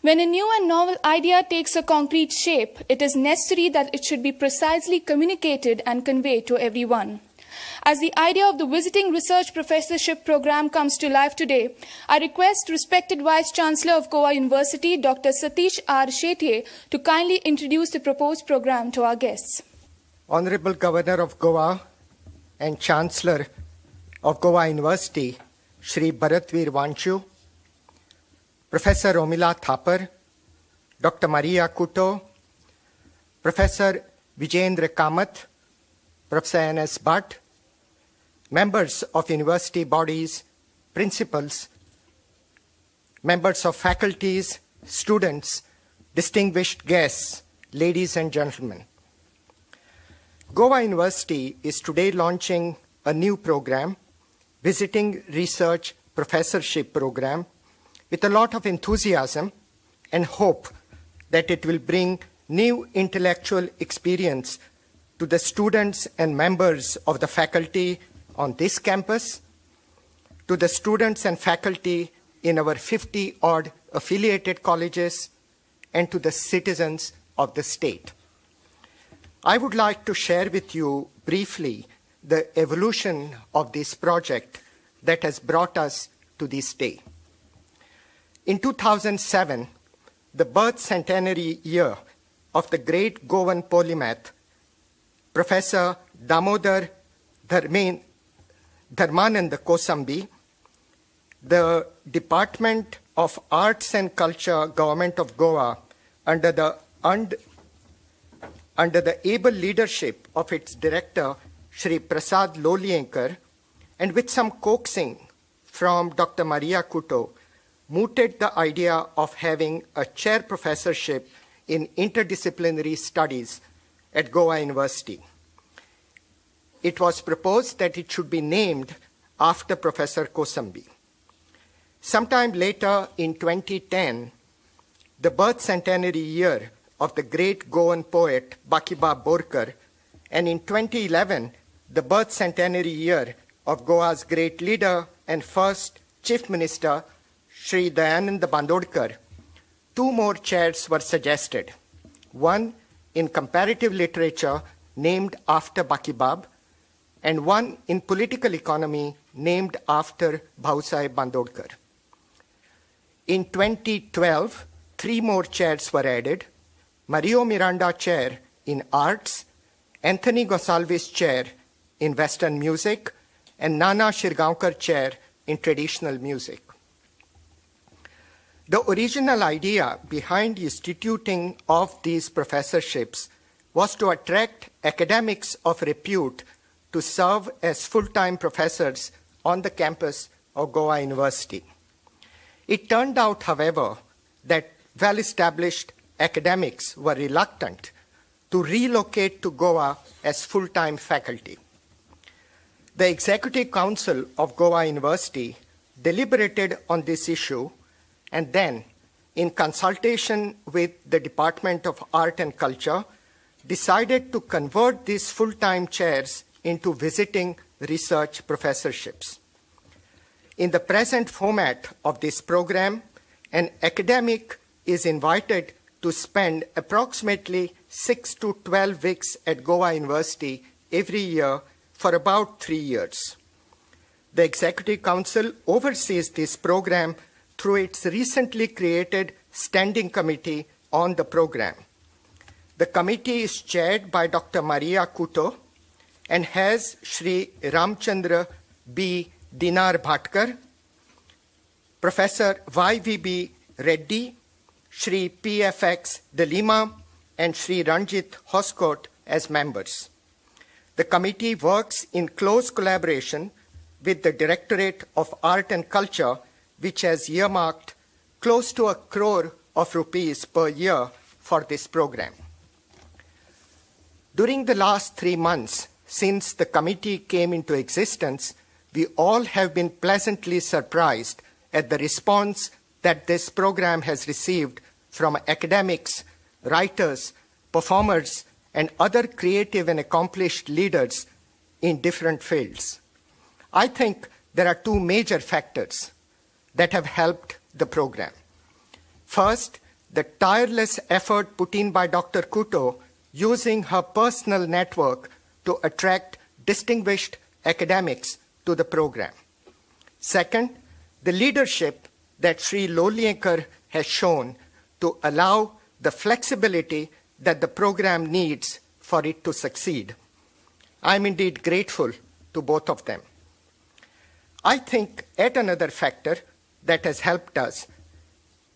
When a new and novel idea takes a concrete shape, it is necessary that it should be precisely communicated and conveyed to everyone. As the idea of the Visiting Research Professorship program comes to life today, I request respected Vice Chancellor of Goa University, Dr. Satish R. Shetye, to kindly introduce the proposed program to our guests. Honorable Governor of Goa and Chancellor of Goa University, Shri Bharatveer Vanchu, Professor Romila Thapar, Dr. Maria Kuto, Professor Vijayendra Kamath, Professor N.S. Bhatt, members of university bodies, principals, members of faculties, students, distinguished guests, ladies and gentlemen. Goa University is today launching a new program, Visiting Research Professorship program, with a lot of enthusiasm and hope that it will bring new intellectual experience to the students and members of the faculty on this campus, to the students and faculty in our 50-odd affiliated colleges, and to the citizens of the state. I would like to share with you briefly the evolution of this project that has brought us to this day. In 2007, the birth centenary year of the great Goan polymath, Professor Damodar Dharmananda Kosambi, the Department of Arts and Culture, Government of Goa, under the able leadership of its director, Shri Prasad Lolienkar, and with some coaxing from Dr. Maria Kuto, mooted the idea of having a chair professorship in interdisciplinary studies at Goa University. It was proposed that it should be named after Professor Kosambi. Sometime later in 2010, the birth centenary year of the great Goan poet Bakibab Borkar, and in 2011, the birth centenary year of Goa's great leader and first Chief Minister, Shri Dayananda Bandodkar, two more chairs were suggested. One in comparative literature named after Bakibab, and one in political economy named after Bhausaheb Bandodkar. In 2012, three more chairs were added: Mario Miranda Chair in Arts, Anthony Gosalves Chair in Western Music, and Nana Shirgaonkar Chair in Traditional Music. The original idea behind instituting of these professorships was to attract academics of repute to serve as full-time professors on the campus of Goa University. It turned out, however, that well-established academics were reluctant to relocate to Goa as full-time faculty. The Executive Council of Goa University deliberated on this issue and then, in consultation with the Department of Art and Culture, decided to convert these full-time chairs into visiting research professorships. In the present format of this program, an academic is invited to spend approximately 6 to 12 weeks at Goa University every year for about 3 years. The Executive Council oversees this program through its recently created Standing Committee on the program. The committee is chaired by Dr. Maria Kuto and has Shri Ramchandra B. Dinar Bhatkar, Professor Y.V.B. Reddy, Shri P.F.X. De Lima, and Shri Ranjit Hoskot as members. The committee works in close collaboration with the Directorate of Art and Culture, which has earmarked close to 1 crore of rupees per year for this program. During the last 3 months since the committee came into existence, we all have been pleasantly surprised at the response that this program has received from academics, writers, performers, and other creative and accomplished leaders in different fields. I think there are 2 major factors that have helped the program. First, the tireless effort put in by Dr. Kuto using her personal network to attract distinguished academics to the program. Second, the leadership that Sri Loliekar has shown to allow the flexibility that the program needs for it to succeed. I'm indeed grateful to both of them. I think yet another factor that has helped us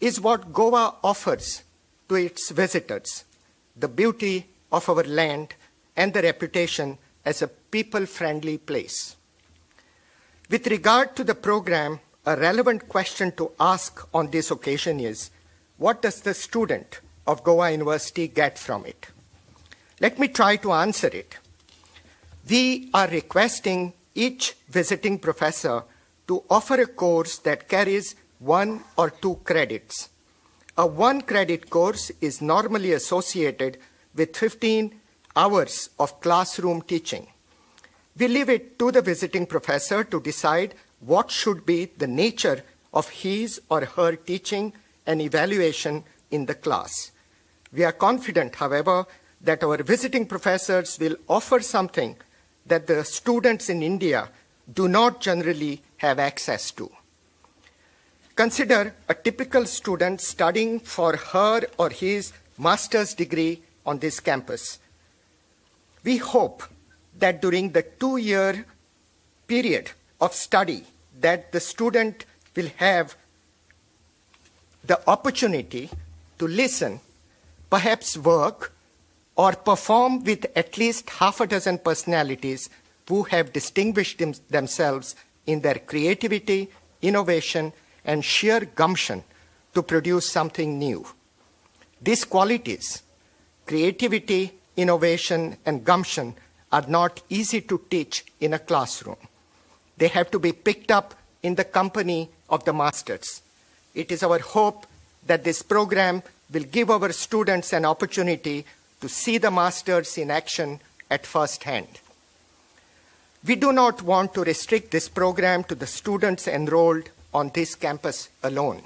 is what Goa offers to its visitors, the beauty of our land and the reputation as a people-friendly place. With regard to the program, a relevant question to ask on this occasion is, what does the student of Goa University get from it? Let me try to answer it. We are requesting each visiting professor to offer a course that carries 1 or 2 credits. A 1-credit course is normally associated with 15 hours of classroom teaching. We leave it to the visiting professor to decide what should be the nature of his or her teaching and evaluation in the class. We are confident, however, that our visiting professors will offer something that the students in India do not generally have access to. Consider a typical student studying for her or his master's degree on this campus. We hope that during the 2-year period of study that the student will have the opportunity to listen, perhaps work, or perform with at least half a dozen personalities who have distinguished themselves in their creativity, innovation, and sheer gumption to produce something new. These qualities, creativity, innovation, and gumption, are not easy to teach in a classroom. They have to be picked up in the company of the masters. It is our hope that this program will give our students an opportunity to see the masters in action at first hand. We do not want to restrict this program to the students enrolled on this campus alone.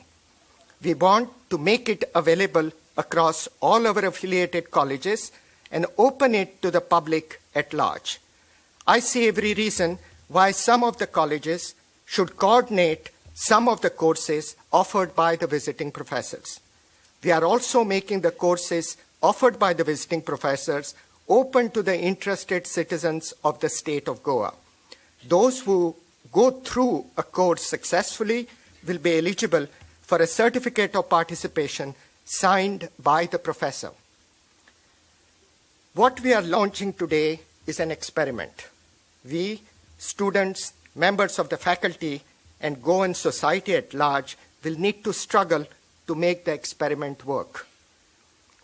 We want to make it available across all our affiliated colleges and open it to the public at large. I see every reason why some of the colleges should coordinate some of the courses offered by the visiting professors. We are also making the courses offered by the visiting professors open to the interested citizens of the state of Goa. Those who go through a course successfully will be eligible for a certificate of participation signed by the professor. What we are launching today is an experiment. We, students, members of the faculty, and Goan society at large will need to struggle to make the experiment work.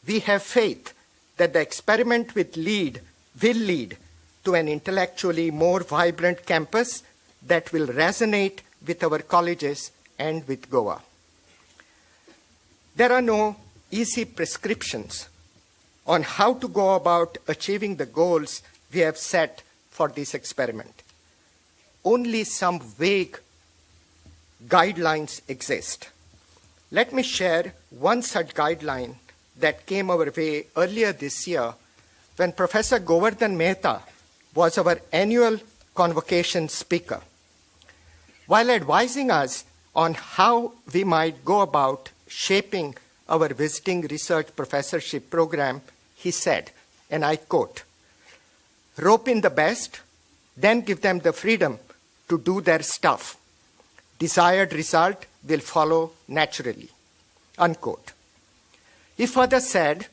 We have faith that the experiment will lead to an intellectually more vibrant campus that will resonate with our colleges and with Goa. There are no easy prescriptions on how to go about achieving the goals we have set for this experiment. Only some vague guidelines exist. Let me share one such guideline that came our way earlier this year when Professor Govardhan Mehta was our annual convocation speaker. While advising us on how we might go about shaping our visiting research professorship program, he said, and I quote, "Rope in the best, then give them the freedom to do their stuff. Desired result will follow naturally," unquote. He further said,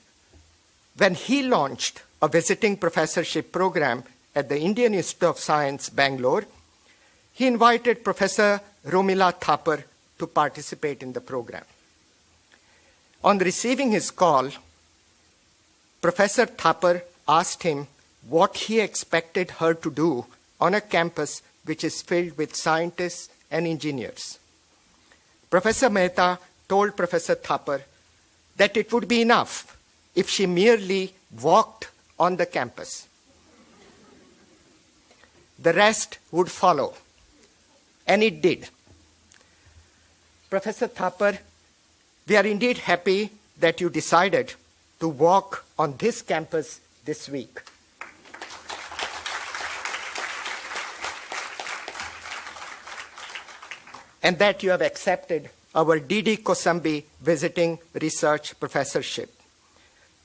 when he launched a visiting professorship program at the Indian Institute of Science, Bangalore, he invited Professor Romila Thapar to participate in the program. On receiving his call, Professor Thapar asked him what he expected her to do on a campus which is filled with scientists and engineers. Professor Mehta told Professor Thapar that it would be enough if she merely walked on the campus. The rest would follow, and it did. Professor Thapar, we are indeed happy that you decided to walk on this campus this week. And that you have accepted our D.D. Kosambi Visiting Research Professorship.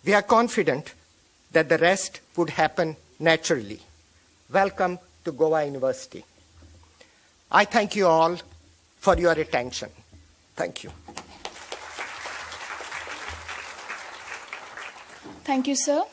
We are confident that the rest would happen naturally. Welcome to Goa University. I thank you all for your attention. Thank you. Thank you, sir.